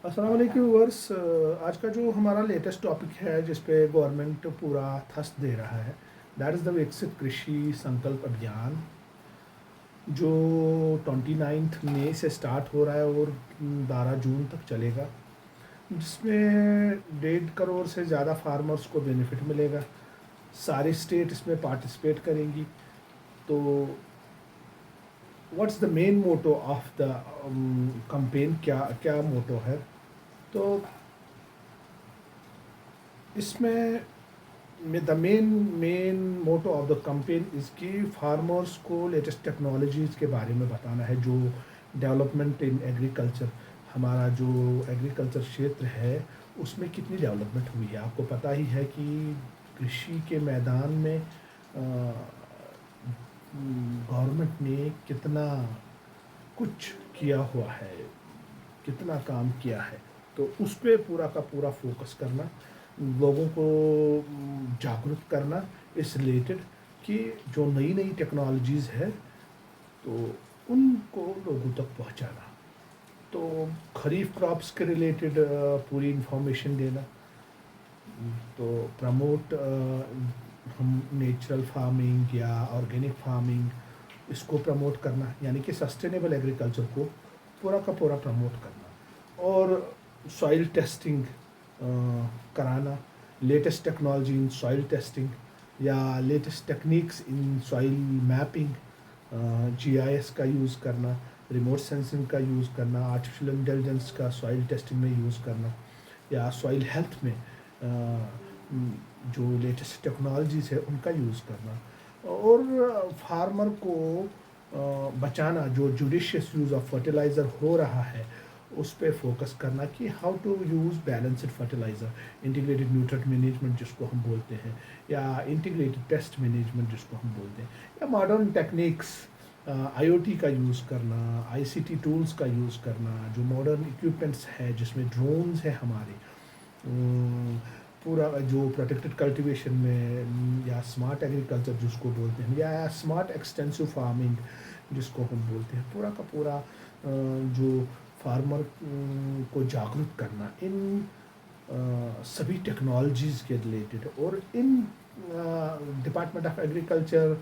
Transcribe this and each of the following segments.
अस्सलाम वालेकुम व्यूअर्स। आज का जो हमारा लेटेस्ट टॉपिक है जिस पे गवर्नमेंट पूरा थस्त दे रहा है, दैट इज़ द विकसित कृषि संकल्प अभियान, जो 29 मई से स्टार्ट हो रहा है और 12 जून तक चलेगा, जिसमें 1.5 करोड़ से ज़्यादा फार्मर्स को बेनिफिट मिलेगा। सारी स्टेट इसमें पार्टिसिपेट करेंगी। तो what's the main motto of the campaign, क्या क्या मोटो है? तो इसमें the main motto of the campaign is कि फार्मर्स को लेटेस्ट टेक्नोलॉजीज़ के बारे में बताना है, जो डेवलपमेंट इन एग्रीकल्चर, हमारा जो एग्रीकल्चर क्षेत्र है उसमें कितनी डेवलपमेंट हुई है। आपको पता ही है कि कृषि के मैदान में गवर्नमेंट ने कितना कुछ किया हुआ है, कितना काम किया है। तो उस पे पूरा का पूरा फोकस करना, लोगों को जागरूक करना इस रिलेटेड, कि जो नई नई टेक्नोलॉजीज़ है तो उनको लोगों तक पहुंचाना। तो खरीफ क्रॉप्स के रिलेटेड पूरी इंफॉर्मेशन देना। तो प्रमोट हम नेचुरल फार्मिंग या ऑर्गेनिक फार्मिंग, इसको प्रमोट करना, यानी कि सस्टेनेबल एग्रीकल्चर को पूरा का पूरा प्रमोट करना। और सॉइल टेस्टिंग कराना, latest technology in soil testing या latest techniques in soil mapping, GIS का यूज़ करना, रिमोट सेंसिंग का यूज़ करना, आर्टिफिशियल इंटेलिजेंस का सॉइल टेस्टिंग में यूज़ करना, या सॉइल हेल्थ में जो लेटेस्ट टेक्नोलॉजीज़ है उनका यूज़ करना। और फार्मर को बचाना, जो जुडिशियस यूज़ ऑफ फर्टिलाइज़र हो रहा है उस पर फोकस करना, कि how to use balanced fertiliser, integrated nutrient management जिसको हम बोलते हैं, या इंटीग्रेटेड पेस्ट मैनेजमेंट जिसको हम बोलते हैं, या मॉडर्न टेक्निक्स, आईओटी का यूज़ करना, आईसीटी टूल्स का यूज़ करना, जो मॉडर्न इक्विपमेंट्स है जिसमें ड्रोन्स है हमारे, पूरा जो प्रोटेक्टेड कल्टीवेशन में, या स्मार्ट एग्रीकल्चर जिसको बोलते हैं, या स्मार्ट एक्सटेंसिव फार्मिंग जिसको हम बोलते हैं, पूरा का पूरा जो फार्मर को जागरूक करना इन सभी टेक्नोलॉजीज़ के रिलेटेड। और इन डिपार्टमेंट ऑफ एग्रीकल्चर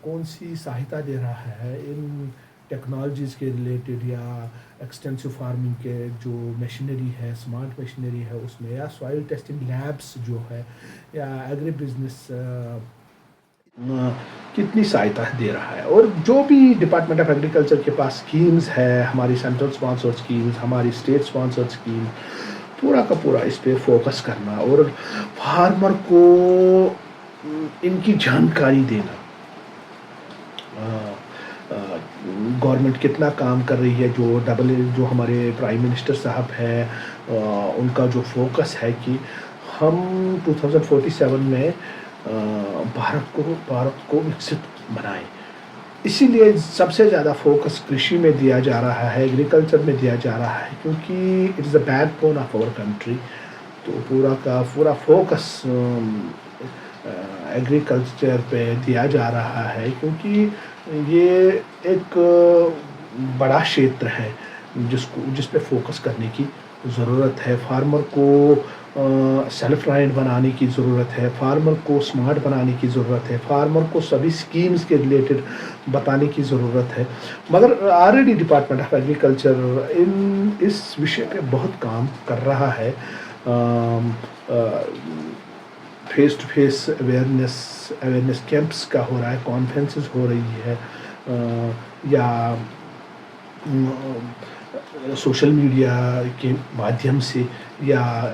कौन सी सहायता दे रहा है इन टेक्नोलॉजीज़ के रिलेटेड, या एक्सटेंसिव फार्मिंग के जो मशीनरी है, स्मार्ट मशीनरी है उसमें, या सॉइल टेस्टिंग लैब्स जो है, या एग्री बिजनेस कितनी सहायता दे रहा है। और जो भी डिपार्टमेंट ऑफ एग्रीकल्चर के पास स्कीम्स है, हमारी सेंट्रल स्पॉन्सर्ड स्कीम्स, हमारी स्टेट स्पॉन्सर्ड स्कीम, पूरा का पूरा इस पे फोकस करना और फार्मर को इनकी जानकारी देना। गवर्नमेंट कितना काम कर रही है, जो हमारे प्राइम मिनिस्टर साहब है, उनका जो फोकस है कि हम 2047 में भारत को विकसित बनाएं। इसीलिए सबसे ज़्यादा फोकस कृषि में दिया जा रहा है, एग्रीकल्चर में दिया जा रहा है, क्योंकि it is the backbone of our country. तो पूरा का पूरा फोकस एग्रीकल्चर पे दिया जा रहा है, क्योंकि ये एक बड़ा क्षेत्र है जिस पे फोकस करने की ज़रूरत है। फार्मर को सेल्फ रिलायंट बनाने की ज़रूरत है, फार्मर को स्मार्ट बनाने की ज़रूरत है, फार्मर को सभी स्कीम्स के रिलेटेड बताने की ज़रूरत है। मगर ऑलरेडी डिपार्टमेंट ऑफ एग्रीकल्चर इस विषय पे बहुत काम कर रहा है। Face to face awareness camps का हो रहा है, कॉन्फ्रेंसेस हो रही है, या सोशल मीडिया के माध्यम से, या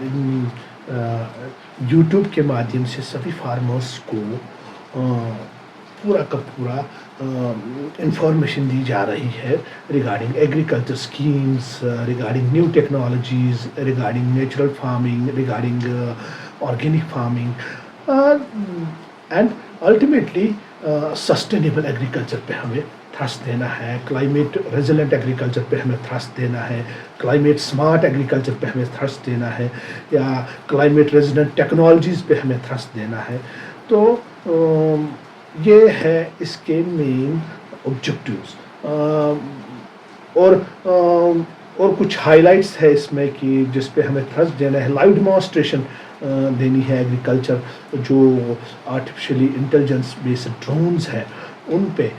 यूट्यूब के माध्यम से सभी फार्मर्स को पूरा का पूरा इंफॉर्मेशन दी जा रही है regarding agriculture schemes, regarding new technologies, regarding natural farming, regarding organic farming, and ultimately sustainable agriculture पे हमें थ्रस्ट देना है, क्लाइमेट रेजिलेंट एग्रीकल्चर पे हमें थ्रस्ट देना है, क्लाइमेट स्मार्ट एग्रीकल्चर पे हमें थ्रस्ट देना है, या क्लाइमेट रेजिलेंट टेक्नोलॉजीज़ पे हमें थ्रस्ट देना है। तो ये है इसके मेन ऑब्जेक्टिव्स। और और कुछ हाइलाइट्स है इसमें कि जिस पे हमें थ्रस्ट देना है, लाइव डिमॉन्स्ट्रेशन देनी है एग्रीकल्चर, जो आर्टिफिशियली इंटेलिजेंस बेस्ड ड्रोन्स है उन पे,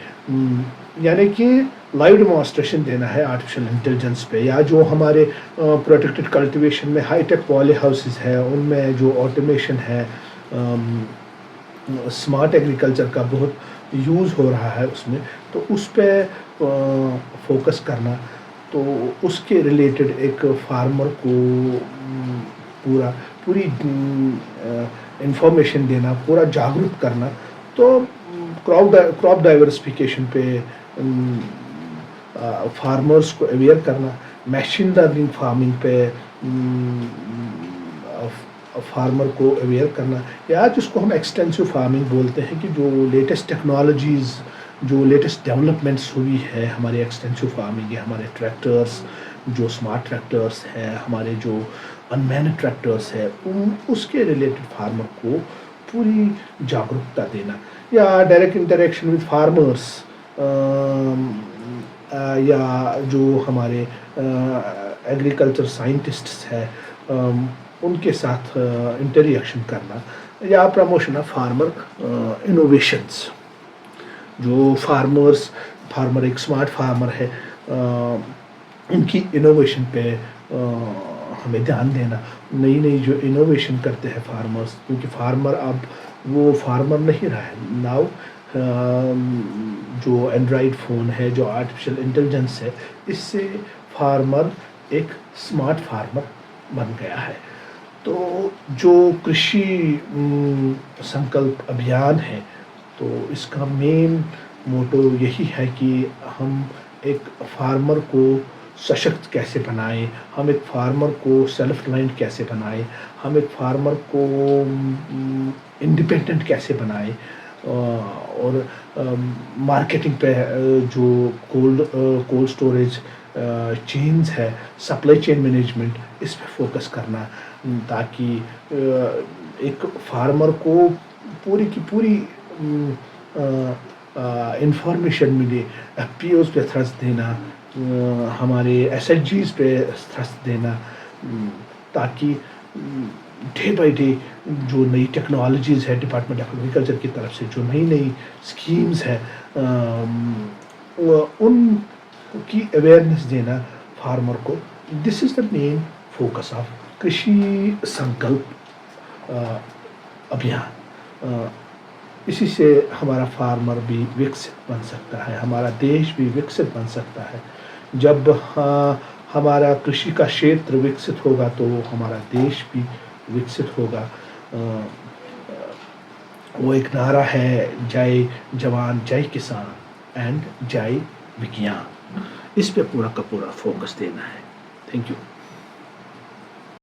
यानी कि लाइव डिमॉन्स्ट्रेशन देना है आर्टिफिशियल इंटेलिजेंस पे, या जो हमारे प्रोटेक्टेड कल्टीवेशन में हाईटेक पॉली हाउसेस है उनमें जो ऑटोमेशन है, स्मार्ट एग्रीकल्चर का बहुत यूज़ हो रहा है उसमें, तो उस पे फोकस करना, तो उसके रिलेटेड एक फार्मर को पूरी इंफॉर्मेशन देना, पूरा जागरूक करना। तो क्रॉप डाइवर्सिफिकेशन पे फार्मर्स को अवेयर करना, मशीन लर्निंग फार्मिंग पे फार्मर को अवेयर करना, या जिसको हम एक्सटेंसिव फार्मिंग बोलते हैं, कि जो लेटेस्ट टेक्नोलॉजीज़, जो लेटेस्ट डेवलपमेंट्स हुई है हमारे एक्सटेंसिव फार्मिंग है, हमारे ट्रैक्टर्स, जो स्मार्ट ट्रैक्टर्स हैं, हमारे जो अनमैन्ड ट्रैक्टर्स है, उसके रिलेटेड फार्मर को पूरी जागरूकता देना, या डायरेक्ट इंटरेक्शन विद फार्मर्स, या जो हमारे एग्रीकल्चर साइंटिस्ट्स हैं उनके साथ इंटरेक्शन करना, या प्रमोशन ऑफ फार्मर इनोवेशंस। जो फार्मर एक स्मार्ट फार्मर है, उनकी इनोवेशन पे हमें ध्यान देना, नई नई जो इनोवेशन करते हैं फार्मर्स, क्योंकि फार्मर अब वो फार्मर नहीं रहा है नाउ। जो एंड्रॉयड फ़ोन है, जो आर्टिफिशियल इंटेलिजेंस है, इससे फार्मर एक स्मार्ट फार्मर बन गया है। तो जो कृषि संकल्प अभियान है, तो इसका मेन मोटो यही है कि हम एक फार्मर को सशक्त कैसे बनाएं, हम एक फार्मर को सेल्फ रिलायंट कैसे बनाएं, हम एक फार्मर को इंडिपेंडेंट कैसे बनाएं, और मार्केटिंग पे जो कोल्ड स्टोरेज चेन्स है, सप्लाई चेन मैनेजमेंट, इस पे फोकस करना, ताकि एक फार्मर को पूरी की पूरी इंफॉर्मेशन मिले। एफपीओज़ पे थ्रस्ट देना, हमारे एसएचजीज़ पे थ्रस्ट देना, ताकि डे बाय डे जो नई टेक्नोलॉजीज़ है डिपार्टमेंट ऑफ एग्रीकल्चर की तरफ से, जो नई नई स्कीम्स है, उनकी अवेयरनेस देना फार्मर को। This is the main focus of कृषि संकल्प अभियान। इसी से हमारा फार्मर भी विकसित बन सकता है, हमारा देश भी विकसित बन सकता है। जब हमारा कृषि का क्षेत्र विकसित होगा तो हमारा देश भी विकसित होगा। वो एक नारा है, जय जवान जय किसान एंड जय विज्ञान। इस पे पूरा का पूरा फोकस देना है। Thank you.